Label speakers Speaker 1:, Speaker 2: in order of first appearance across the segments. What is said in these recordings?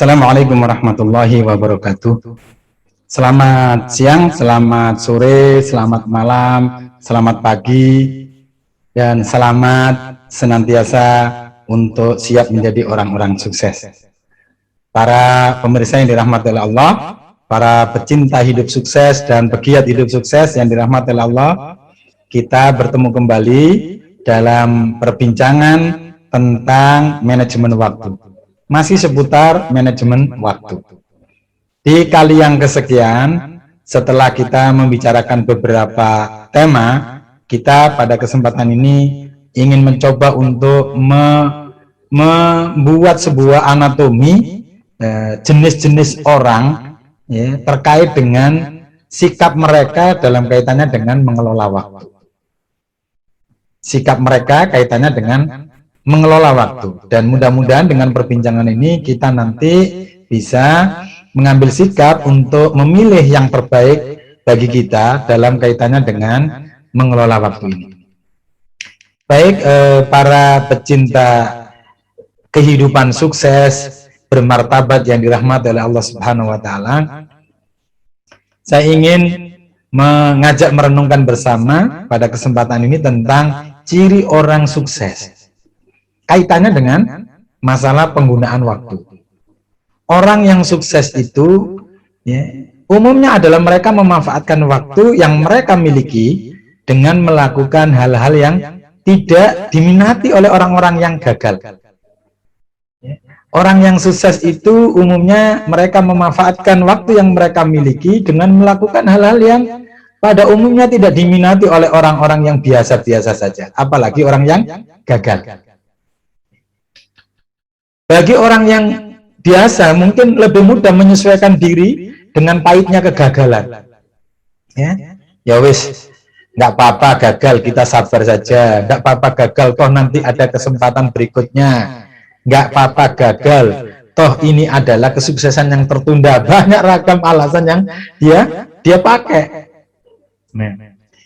Speaker 1: Assalamualaikum warahmatullahi wabarakatuh. Selamat siang, selamat sore, selamat malam, selamat pagi, dan selamat senantiasa untuk siap menjadi orang-orang sukses. Para pemirsa yang dirahmati oleh Allah, para pecinta hidup sukses dan pegiat hidup sukses yang dirahmati oleh Allah, kita bertemu kembali dalam perbincangan tentang manajemen waktu. Masih seputar manajemen waktu. Di kali yang kesekian, setelah kita membicarakan beberapa tema, kita pada kesempatan ini ingin mencoba untuk membuat sebuah anatomi jenis-jenis orang ya, terkait dengan sikap mereka dalam kaitannya dengan mengelola waktu. Sikap mereka kaitannya dengan mengelola waktu, dan mudah-mudahan dengan perbincangan ini kita nanti bisa mengambil sikap untuk memilih yang terbaik bagi kita dalam kaitannya dengan mengelola waktu ini. Baik, para pecinta kehidupan sukses bermartabat yang dirahmati oleh Allah Subhanahu wa taala, saya ingin mengajak merenungkan bersama pada kesempatan ini tentang ciri orang sukses. Kaitannya dengan masalah penggunaan waktu. Orang yang sukses itu ya, umumnya adalah mereka memanfaatkan waktu yang mereka miliki dengan melakukan hal-hal yang tidak diminati oleh orang-orang yang gagal. Ya. Orang yang sukses itu umumnya mereka memanfaatkan waktu yang mereka miliki dengan melakukan hal-hal yang pada umumnya tidak diminati oleh orang-orang yang biasa-biasa saja, apalagi orang yang gagal. Bagi orang yang biasa mungkin lebih mudah menyesuaikan diri dengan pahitnya kegagalan. Ya wis, nggak apa-apa gagal, kita sabar saja. Nggak apa-apa gagal, toh nanti ada kesempatan berikutnya. Nggak apa-apa gagal, toh ini adalah kesuksesan yang tertunda. Banyak ragam alasan yang dia pakai.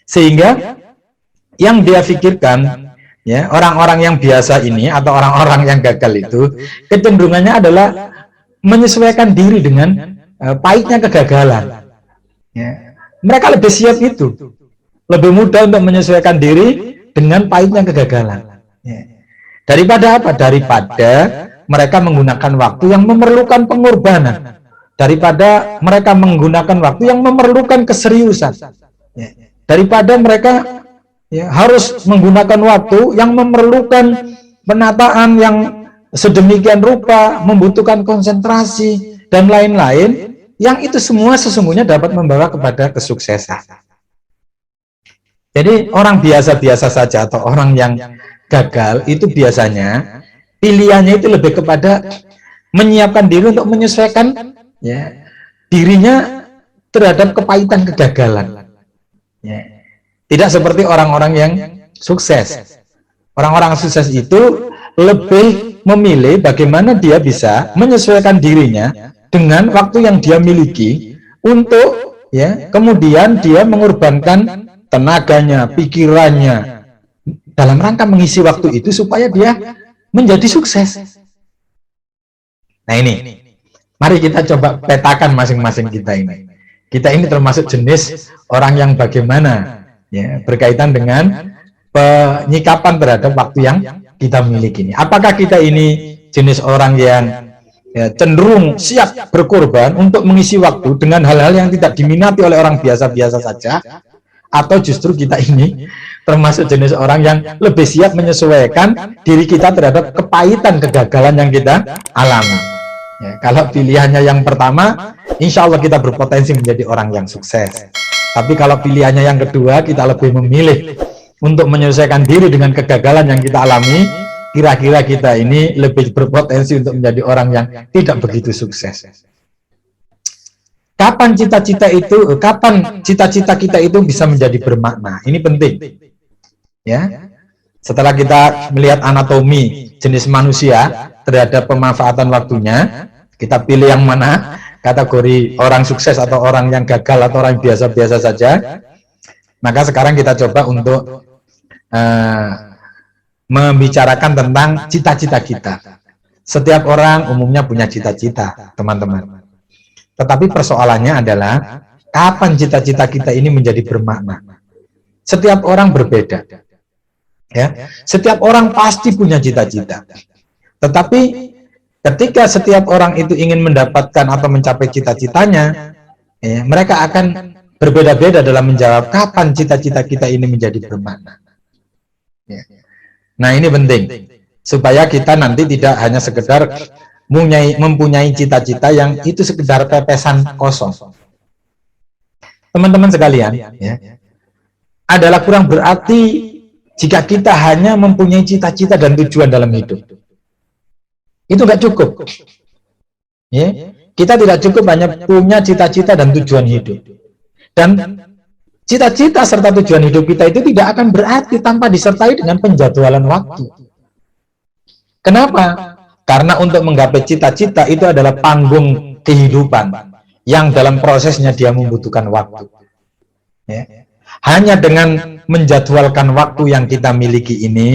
Speaker 1: Sehingga yang dia pikirkan, ya, orang-orang yang biasa ini atau orang-orang yang gagal itu kecenderungannya adalah menyesuaikan diri dengan pahitnya kegagalan. Ya. Mereka lebih siap itu, lebih mudah untuk menyesuaikan diri dengan pahitnya kegagalan. Ya. Daripada apa? Daripada mereka menggunakan waktu yang memerlukan pengorbanan, daripada mereka menggunakan waktu yang memerlukan keseriusan, ya. Daripada mereka ya, harus menggunakan waktu yang memerlukan penataan yang sedemikian rupa, membutuhkan konsentrasi dan lain-lain, yang itu semua sesungguhnya dapat membawa kepada kesuksesan. Jadi orang biasa-biasa saja atau orang yang gagal itu biasanya pilihannya itu lebih kepada menyiapkan diri untuk menyesuaikan ya, dirinya terhadap kepahitan kegagalan. Ya. Tidak seperti orang-orang yang sukses. Orang-orang sukses itu lebih memilih bagaimana dia bisa menyesuaikan dirinya dengan waktu yang dia miliki untuk ya kemudian dia mengorbankan tenaganya, pikirannya dalam rangka mengisi waktu itu supaya dia menjadi sukses. Nah ini, mari kita coba petakan masing-masing kita ini. Kita ini termasuk jenis orang yang bagaimana ya, berkaitan dengan penyikapan terhadap waktu yang kita miliki ini. Apakah kita ini jenis orang yang ya, cenderung siap berkorban untuk mengisi waktu dengan hal-hal yang tidak diminati oleh orang biasa-biasa saja, atau justru kita ini termasuk jenis orang yang lebih siap menyesuaikan diri kita terhadap kepahitan kegagalan yang kita alami. Ya, kalau pilihannya yang pertama, insya Allah kita berpotensi menjadi orang yang sukses. Tapi kalau pilihannya yang kedua, kita lebih memilih untuk menyesuaikan diri dengan kegagalan yang kita alami, kira-kira kita ini lebih berpotensi untuk menjadi orang yang tidak begitu sukses. Kapan cita-cita kita itu bisa menjadi bermakna? Ini penting. Ya. Setelah kita melihat anatomi jenis manusia terhadap pemanfaatan waktunya, kita pilih yang mana, kategori orang sukses atau orang yang gagal atau orang biasa-biasa saja. Maka sekarang kita coba untuk membicarakan tentang cita-cita kita. Setiap orang umumnya punya cita-cita, teman-teman. Tetapi persoalannya adalah kapan cita-cita kita ini menjadi bermakna. Setiap orang berbeda. Ya, setiap orang pasti punya cita-cita. Tetapi ketika setiap orang itu ingin mendapatkan atau mencapai cita-citanya, ya, mereka akan berbeda-beda dalam menjawab kapan cita-cita kita ini menjadi bermakna. Ya. Nah, ini penting supaya kita nanti tidak hanya sekedar mempunyai cita-cita yang itu sekedar pepesan kosong. Teman-teman sekalian, ya, adalah kurang berarti jika kita hanya mempunyai cita-cita dan tujuan dalam hidup. Itu nggak cukup. Ya, kita tidak cukup hanya punya cita-cita dan tujuan hidup. Dan cita-cita serta tujuan hidup kita itu tidak akan berarti tanpa disertai dengan penjadwalan waktu. Kenapa? Karena untuk menggapai cita-cita itu adalah panggung kehidupan yang dalam prosesnya dia membutuhkan waktu. Ya. Hanya dengan menjadwalkan waktu yang kita miliki ini,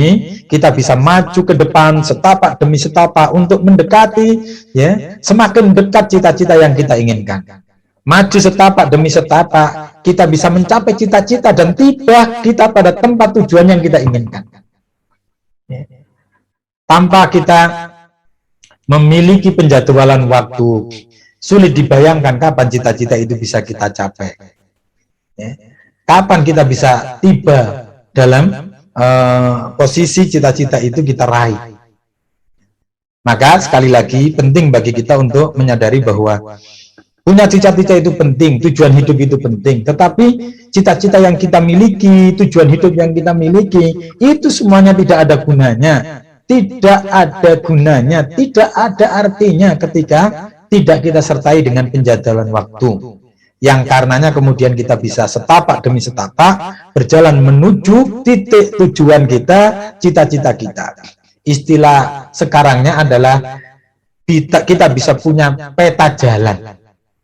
Speaker 1: kita bisa maju ke depan setapak demi setapak untuk mendekati, ya, semakin dekat cita-cita yang kita inginkan. Maju setapak demi setapak, kita bisa mencapai cita-cita dan tiba kita pada tempat tujuan yang kita inginkan. Ya. Tanpa kita memiliki penjadwalan waktu, sulit dibayangkan kapan cita-cita itu bisa kita capai. Ya. Kapan kita bisa tiba dalam posisi cita-cita itu kita raih. Maka sekali lagi penting bagi kita untuk menyadari bahwa punya cita-cita itu penting, tujuan hidup itu penting. Tetapi cita-cita yang kita miliki, tujuan hidup yang kita miliki, itu semuanya tidak ada gunanya. Tidak ada gunanya, tidak ada artinya ketika tidak kita sertai dengan penjadwalan waktu. Yang karenanya kemudian kita bisa setapak demi setapak berjalan menuju titik tujuan kita, cita-cita kita. Istilah sekarangnya adalah kita bisa punya peta jalan,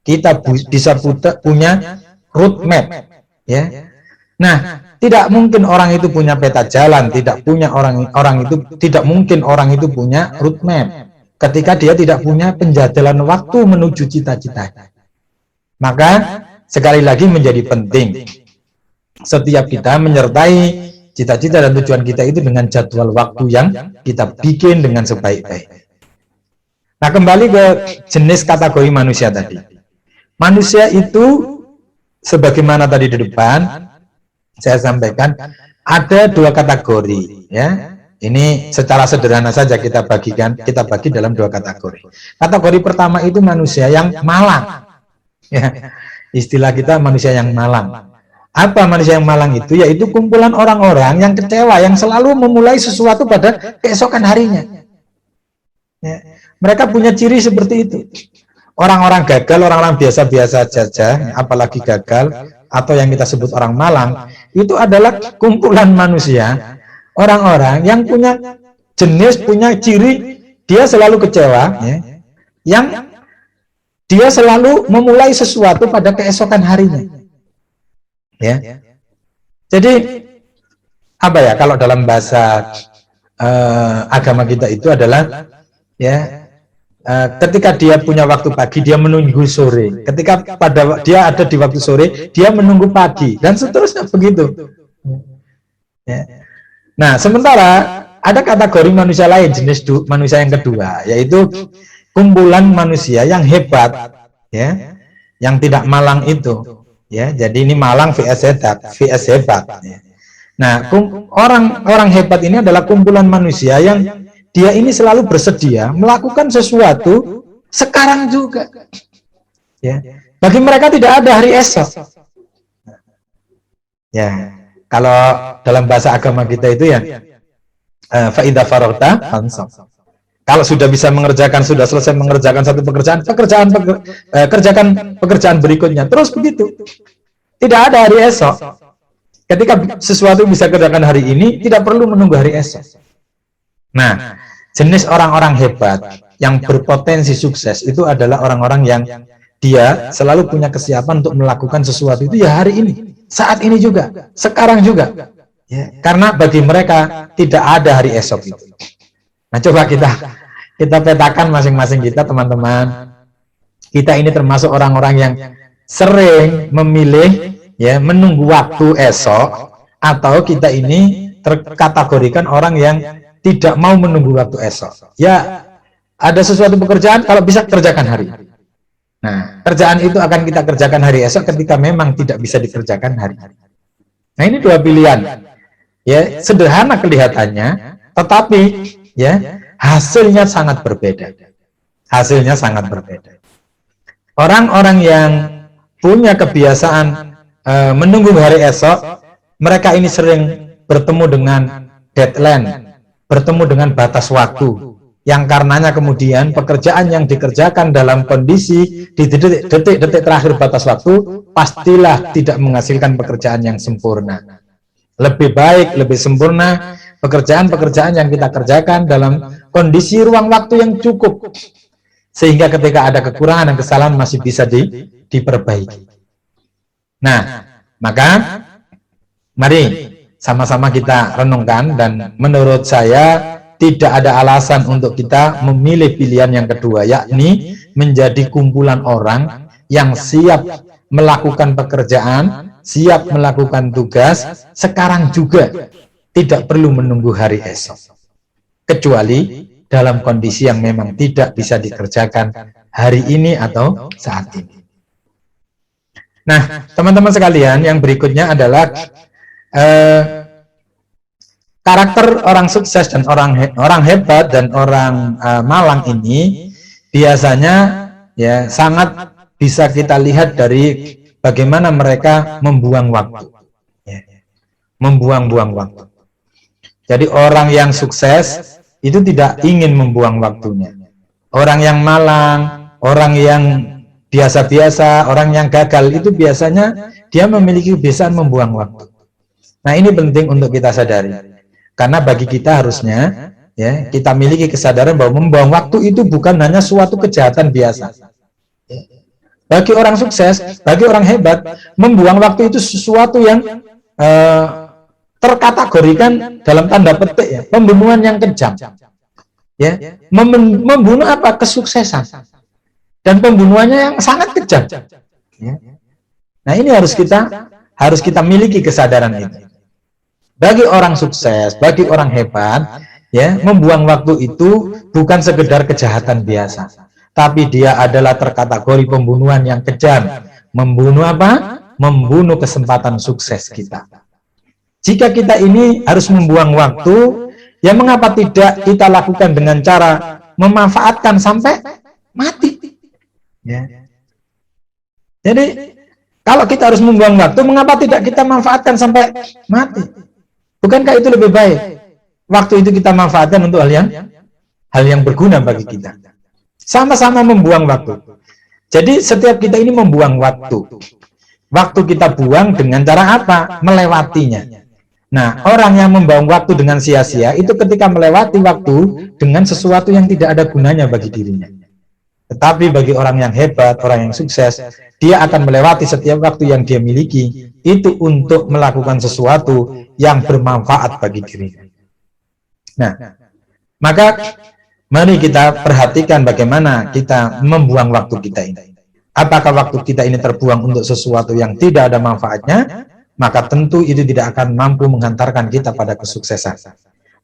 Speaker 1: kita bisa punya roadmap, ya. Nah, tidak mungkin orang itu punya peta jalan, tidak mungkin orang itu punya roadmap ketika dia tidak punya penjadwalan waktu menuju cita-citanya. Maka sekali lagi menjadi penting setiap kita menyertai cita-cita dan tujuan kita itu dengan jadwal waktu yang kita bikin dengan sebaik-baiknya. Nah, kembali ke jenis kategori manusia tadi. Manusia itu sebagaimana tadi di depan saya sampaikan ada dua kategori, ya. Ini secara sederhana saja kita bagi dalam dua kategori. Kategori pertama itu manusia yang malang. Ya, istilah kita manusia yang malang. Apa manusia yang malang itu? Yaitu kumpulan orang-orang yang kecewa, yang selalu memulai sesuatu pada keesokan harinya. Ya, mereka punya ciri seperti itu. Orang-orang gagal, orang-orang biasa-biasa saja, apalagi gagal, atau yang kita sebut orang malang, itu adalah kumpulan manusia, orang-orang yang punya jenis, punya ciri, dia selalu kecewa, ya, yang dia selalu memulai sesuatu pada keesokan harinya. Ya. Jadi apa ya, kalau dalam bahasa agama kita itu adalah, ya, ketika dia punya waktu pagi dia menunggu sore, ketika dia ada di waktu sore dia menunggu pagi, dan seterusnya begitu. Ya. Nah, sementara ada kategori manusia lain, jenis manusia yang kedua, yaitu kumpulan manusia yang hebat, ya, yang tidak malang itu, ya. Jadi ini malang vs hebat, ya. Nah, orang hebat ini adalah kumpulan manusia yang dia ini selalu bersedia melakukan sesuatu sekarang juga, ya. Bagi mereka tidak ada hari esok, ya. Kalau dalam bahasa agama kita itu, ya, fa idza faragta fansab. Kalau sudah bisa sudah selesai mengerjakan satu kerjakan pekerjaan berikutnya. Terus begitu. Tidak ada hari esok. Ketika sesuatu bisa kerjakan hari ini, tidak perlu menunggu hari esok. Nah, jenis orang-orang hebat yang berpotensi sukses itu adalah orang-orang yang dia selalu punya kesiapan untuk melakukan sesuatu itu ya hari ini, saat ini juga, sekarang juga. Ya, karena bagi mereka tidak ada hari esok itu. Nah, coba kita petakan masing-masing kita, teman-teman. Kita ini termasuk orang-orang yang sering memilih ya menunggu waktu esok, atau kita ini terkategorikan orang yang tidak mau menunggu waktu esok. Ya, ada sesuatu pekerjaan kalau bisa kerjakan hari. Nah, kerjaan itu akan kita kerjakan hari esok ketika memang tidak bisa dikerjakan hari. Nah, ini dua pilihan. Ya, sederhana kelihatannya, tetapi ya hasilnya sangat berbeda. Hasilnya sangat berbeda. Orang-orang yang punya kebiasaan menunggu hari esok, mereka ini sering bertemu dengan deadline, bertemu dengan batas waktu, yang karenanya kemudian pekerjaan yang dikerjakan dalam kondisi di detik-detik terakhir batas waktu pastilah tidak menghasilkan pekerjaan yang sempurna. Lebih baik, lebih sempurna pekerjaan-pekerjaan yang kita kerjakan dalam kondisi ruang waktu yang cukup, sehingga ketika ada kekurangan dan kesalahan masih bisa diperbaiki. Nah, maka mari sama-sama kita renungkan, dan menurut saya tidak ada alasan untuk kita memilih pilihan yang kedua, yakni menjadi kumpulan orang yang siap melakukan pekerjaan, siap melakukan tugas sekarang juga, tidak perlu menunggu hari esok, kecuali dalam kondisi yang memang tidak bisa dikerjakan hari ini atau saat ini. Nah, teman-teman sekalian, yang berikutnya adalah karakter orang sukses dan orang hebat dan orang malang ini biasanya ya sangat bisa kita lihat dari bagaimana mereka membuang waktu, ya. Membuang-buang waktu. Jadi orang yang sukses itu tidak ingin membuang waktunya. Orang yang malang, orang yang biasa-biasa, orang yang gagal itu biasanya dia memiliki kebiasaan membuang waktu. Nah, ini penting untuk kita sadari, karena bagi kita harusnya ya kita miliki kesadaran bahwa membuang waktu itu bukan hanya suatu kejahatan biasa. Bagi orang sukses, bagi orang hebat, membuang waktu itu sesuatu yang terkategorikan dalam tanda petik ya, pembunuhan yang kejam. Ya, membunuh apa? Kesuksesan. Dan pembunuhannya yang sangat kejam. Ya. Nah, ini harus kita miliki kesadaran itu. Bagi orang sukses, bagi orang hebat, ya, membuang waktu itu bukan sekedar kejahatan biasa, tapi dia adalah terkategori pembunuhan yang kejam. Membunuh apa? Membunuh kesempatan sukses kita. Jika kita ini harus membuang waktu, ya mengapa tidak kita lakukan dengan cara memanfaatkan sampai mati? Ya. Jadi, kalau kita harus membuang waktu, mengapa tidak kita manfaatkan sampai mati? Bukankah itu lebih baik? Waktu itu kita manfaatkan untuk hal yang berguna bagi kita. Sama-sama membuang waktu. Jadi setiap kita ini membuang waktu. Waktu kita buang dengan cara apa? Melewatinya. Nah, orang yang membuang waktu dengan sia-sia itu ketika melewati waktu dengan sesuatu yang tidak ada gunanya bagi dirinya. Tetapi bagi orang yang hebat, orang yang sukses, dia akan melewati setiap waktu yang dia miliki itu untuk melakukan sesuatu yang bermanfaat bagi dirinya. Nah, maka mari kita perhatikan bagaimana kita membuang waktu kita ini. Apakah waktu kita ini terbuang untuk sesuatu yang tidak ada manfaatnya? Maka tentu itu tidak akan mampu menghantarkan kita pada kesuksesan.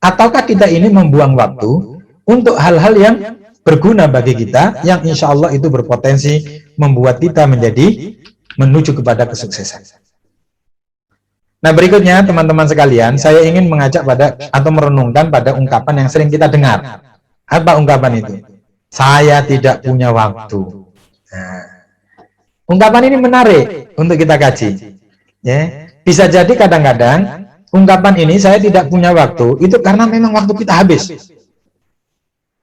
Speaker 1: Ataukah kita ini membuang waktu untuk hal-hal yang berguna bagi kita, yang insya Allah itu berpotensi membuat kita menuju kepada kesuksesan. Nah, berikutnya teman-teman sekalian, saya ingin mengajak pada atau merenungkan pada ungkapan yang sering kita dengar. Apa ungkapan itu? Saya tidak punya waktu. Nah, ungkapan ini menarik untuk kita kaji. Ya, bisa jadi kadang-kadang ungkapan ini saya tidak punya waktu itu karena memang waktu kita habis.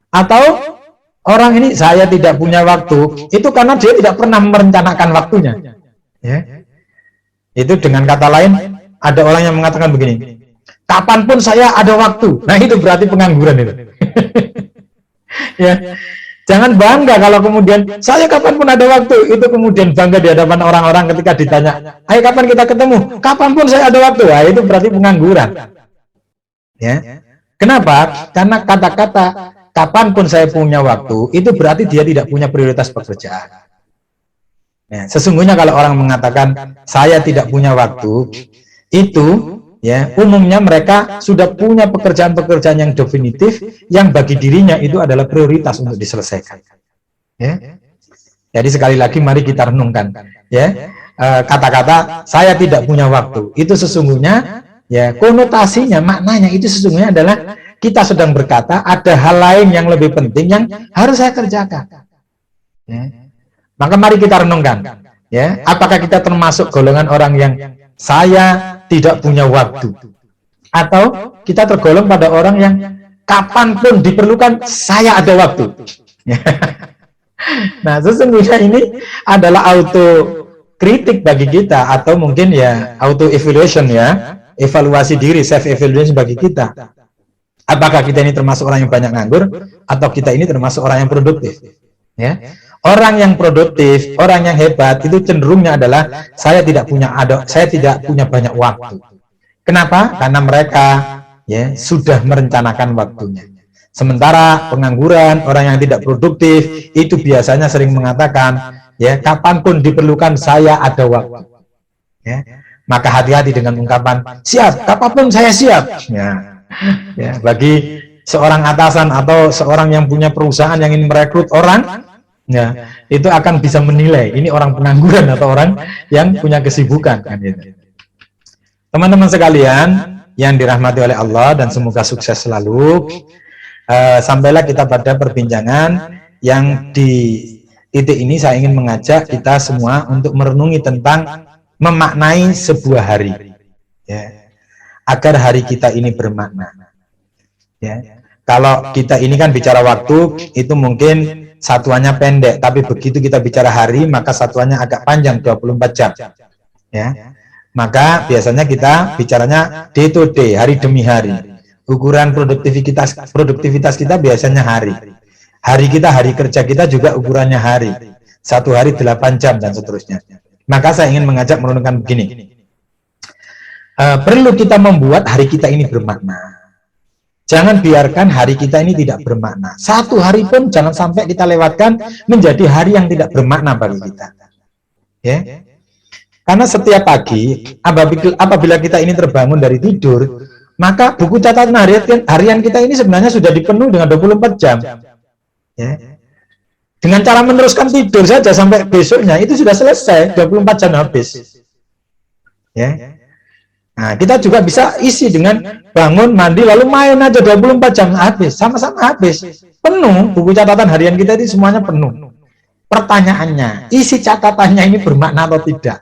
Speaker 1: Atau orang ini saya tidak punya waktu itu karena dia tidak pernah merencanakan waktunya. Ya. Itu dengan kata lain, ada orang yang mengatakan begini, kapanpun saya ada waktu. Nah, itu berarti pengangguran itu. Ya. Jangan bangga kalau kemudian saya kapanpun ada waktu, itu kemudian bangga di hadapan orang-orang ketika ditanya, ayo kapan kita ketemu? Kapanpun saya ada waktu. Nah, itu berarti pengangguran. Ya. Kenapa? Karena kapanpun saya punya waktu, itu berarti dia tidak punya prioritas pekerjaan. Ya, sesungguhnya kalau orang mengatakan saya tidak punya waktu, itu ya umumnya mereka sudah punya pekerjaan-pekerjaan yang definitif, yang bagi dirinya itu adalah prioritas untuk diselesaikan. Ya. Jadi sekali lagi mari kita renungkan, ya kata-kata saya tidak punya waktu itu sesungguhnya ya konotasinya, maknanya itu sesungguhnya adalah kita sedang berkata ada hal lain yang lebih penting yang harus saya kerjakan. Ya. Maka mari kita renungkan, ya, apakah kita termasuk golongan orang yang saya tidak punya waktu, atau kita tergolong pada orang yang kapanpun diperlukan saya ada waktu. Nah, sesungguhnya ini adalah auto kritik bagi kita, atau mungkin ya auto evaluation, ya, evaluasi diri, self evaluation bagi kita. Apakah kita ini termasuk orang yang banyak nganggur, atau kita ini termasuk orang yang produktif? Ya. Orang yang produktif, orang yang hebat itu cenderungnya adalah saya tidak punya banyak waktu. Kenapa? Karena mereka ya sudah merencanakan waktunya. Sementara pengangguran, orang yang tidak produktif itu biasanya sering mengatakan ya kapanpun diperlukan saya ada waktu. Ya. Maka hati-hati dengan ungkapan siap, kapanpun saya siap. Ya. Ya, bagi seorang atasan atau seorang yang punya perusahaan yang ingin merekrut orang, ya, itu akan bisa menilai ini orang pengangguran atau orang yang punya kesibukan, kan gitu. Teman-teman sekalian yang dirahmati oleh Allah dan semoga sukses selalu, sampailah kita pada perbincangan yang di titik ini saya ingin mengajak kita semua untuk merenungi tentang memaknai sebuah hari, ya, agar hari kita ini bermakna. Ya. Kalau kita ini kan bicara waktu, itu mungkin satuannya pendek, tapi begitu kita bicara hari, maka satuannya agak panjang, 24 jam. Ya. Maka biasanya kita bicaranya day to day, hari demi hari. Ukuran produktivitas kita biasanya hari. Hari kita, hari kerja kita juga ukurannya hari. Satu hari 8 jam dan seterusnya. Maka saya ingin mengajak merenungkan begini. Perlu kita membuat hari kita ini bermakna. Jangan biarkan hari kita ini tidak bermakna. Satu hari pun jangan sampai kita lewatkan menjadi hari yang tidak bermakna bagi kita. Ya. Karena setiap pagi, apabila kita ini terbangun dari tidur, maka buku catatan harian kita ini sebenarnya sudah dipenuhi dengan 24 jam. Ya. Dengan cara meneruskan tidur saja sampai besoknya, itu sudah selesai, 24 jam habis. Ya. Nah, kita juga bisa isi dengan bangun, mandi, lalu main aja 24 jam habis, sama-sama habis. Penuh, buku catatan harian kita itu semuanya penuh. Pertanyaannya, isi catatannya ini bermakna atau tidak?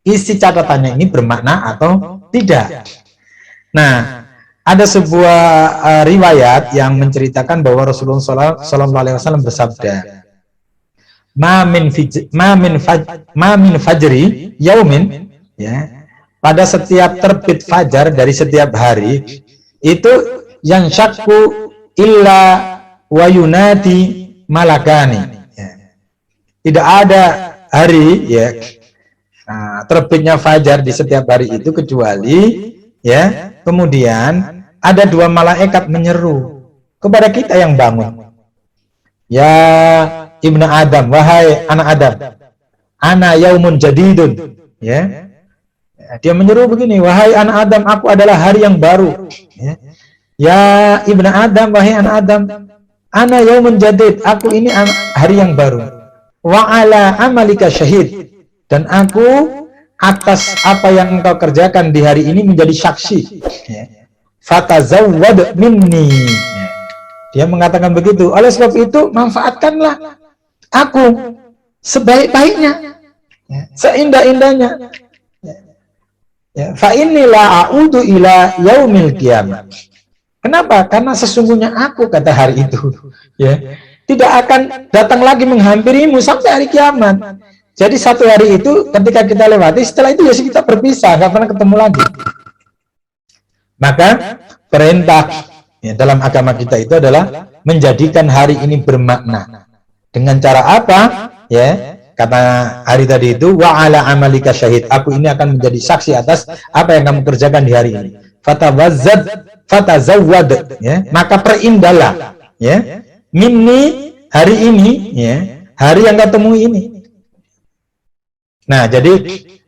Speaker 1: Isi catatannya ini bermakna atau tidak? Nah, ada sebuah riwayat yang menceritakan bahwa Rasulullah SAW bersabda, ma min fajri yaumin, ya, pada setiap terbit fajar dari setiap hari itu yang syakku illa wayunati malakani, ya. Tidak ada hari, ya, terbitnya fajar di setiap hari itu kecuali, ya, kemudian ada dua malaikat menyeru kepada kita yang bangun, ya ibnu Adam, wahai anak Adam, ana yaumun jadidun, ya. Dia menyeru begini, wahai anak Adam, aku adalah hari yang baru. Ya ibnu Adam, wahai anak Adam, ana yaumun jadid, aku ini hari yang baru. Wa ala amalika syahid, dan aku atas apa yang engkau kerjakan di hari ini menjadi saksi. Fatazawwad minni. Dia mengatakan begitu. Oleh sebab itu, manfaatkanlah aku sebaik-baiknya, seindah-indahnya. Ya, fa inilah a'udu ila yaumil qiyamah. Kenapa? Karena sesungguhnya aku, kata hari itu, ya, tidak akan datang lagi menghampirimu sampai hari kiamat. Jadi satu hari itu ketika kita lewati, setelah itu ya kita berpisah, nggak pernah ketemu lagi. Maka perintah, ya, dalam agama kita itu adalah menjadikan hari ini bermakna. Dengan cara apa? Ya. Kata hari tadi itu, wa ala amalika syahid, aku ini akan menjadi saksi atas apa yang kamu kerjakan di hari ini. Fatazawwad, ya, maka perindahlah, Ya, minni hari ini, ya, hari yang kau temui ini. Nah, jadi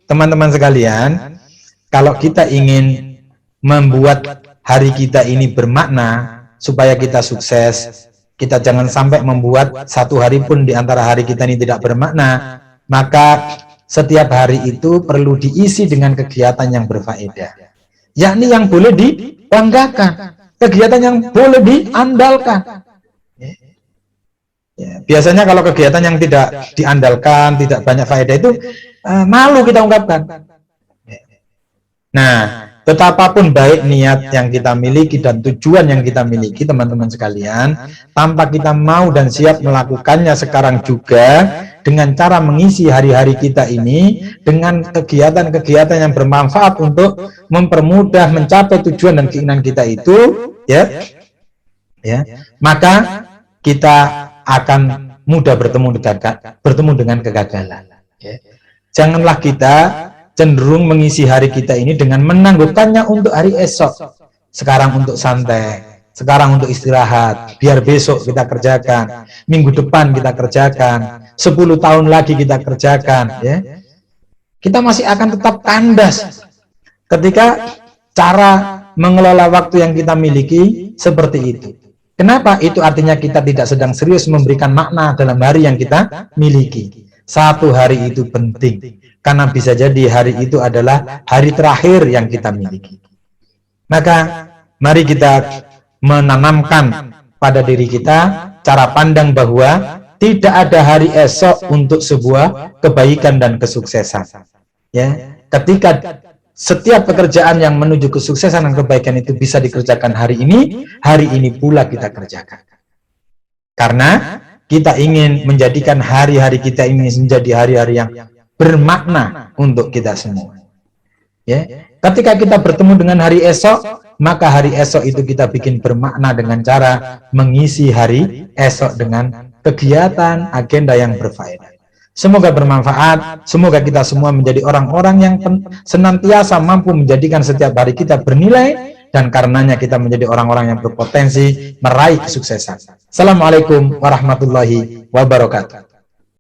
Speaker 1: teman-teman sekalian, kalau kita ingin membuat hari kita ini bermakna supaya kita sukses, kita jangan sampai membuat satu hari pun di antara hari kita ini tidak bermakna, maka setiap hari itu perlu diisi dengan kegiatan yang berfaedah, yakni yang boleh dibanggakan, kegiatan yang boleh diandalkan. Ya, biasanya kalau kegiatan yang tidak diandalkan, tidak banyak faedah itu malu kita ungkapkan. Nah, betapapun baik niat yang kita miliki dan tujuan yang kita miliki, teman-teman sekalian, tanpa kita mau dan siap melakukannya sekarang juga, dengan cara mengisi hari-hari kita ini dengan kegiatan-kegiatan yang bermanfaat untuk mempermudah mencapai tujuan dan keinginan kita itu, ya, maka kita akan mudah bertemu dengan kegagalan. Ya. Janganlah kita cenderung mengisi hari kita ini dengan menangguhkannya untuk hari esok. Sekarang untuk santai, sekarang untuk istirahat, biar besok kita kerjakan, minggu depan kita kerjakan, 10 tahun lagi kita kerjakan. Ya. Kita masih akan tetap kandas ketika cara mengelola waktu yang kita miliki seperti itu. Kenapa? Itu artinya kita tidak sedang serius memberikan makna dalam hari yang kita miliki. Satu hari itu penting, karena bisa jadi hari itu adalah hari terakhir yang kita miliki. Maka, mari kita menanamkan pada diri kita cara pandang bahwa tidak ada hari esok untuk sebuah kebaikan dan kesuksesan. Ya, ketika setiap pekerjaan yang menuju kesuksesan dan kebaikan itu bisa dikerjakan hari ini pula kita kerjakan. Karena kita ingin menjadikan hari-hari kita ini menjadi hari-hari yang bermakna untuk kita semua. Ya, ketika kita bertemu dengan hari esok, maka hari esok itu kita bikin bermakna dengan cara mengisi hari esok dengan kegiatan, agenda yang berfaedah. Semoga bermanfaat, semoga kita semua menjadi orang-orang yang senantiasa mampu menjadikan setiap hari kita bernilai, dan karenanya kita menjadi orang-orang yang berpotensi meraih kesuksesan. Assalamualaikum warahmatullahi wabarakatuh.